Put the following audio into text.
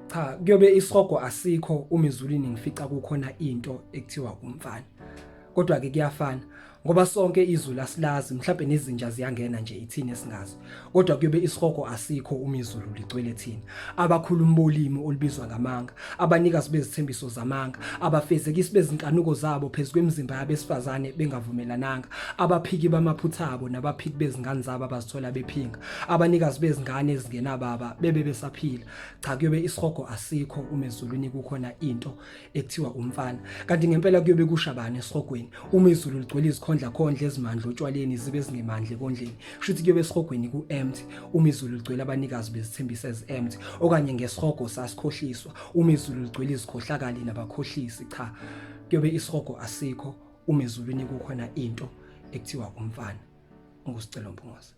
Cha, kuyobe isihogo asikho uma ezulwini ngifica kukhona into ekuthiwa umfana. Kodwa ke kuyafana ngoba sonke izulu asilazi mhlawumbe nezinja ziyangena nje ithini esingazi. Kodwa kuyobe isihogo asikho uma izulu ligcwele thina. Abakhuluma bolimi olubizwa ngamanga, abanikazi bezithembiso zamanga, abafezekisi bezinkanuko zabo phezulu kwemizimba yabesifazane bengavumelananga, abaphiki bamaphutha abo nabaphiki bezingane zabo abazithola bephinga, abanikazi bezingane ezingenababa bebe besaphila. Cha, kuyobe isihogo asikho uma ezulwini kukhona into ekuthiwa umfana. Kanti ngempela kuyobe kushabani esihogweni uma izulu ligcwele izikhondla khondla ezimandla otshwaleni zibe zingemandla ekondleni. Kushuthi kuyobe esihogweni ku-empty uma izulu ligcwele abanikazi bezithembiso ezi-empty, okanye ngesihogo sasikhohliswa uma izulu ligcwele izikhohlakali nabakhohlisi. Cha, kuyobe isihogo asikho uma ezulwini kukhona into ekuthiwa umfana. Ngusicelo Mpungose.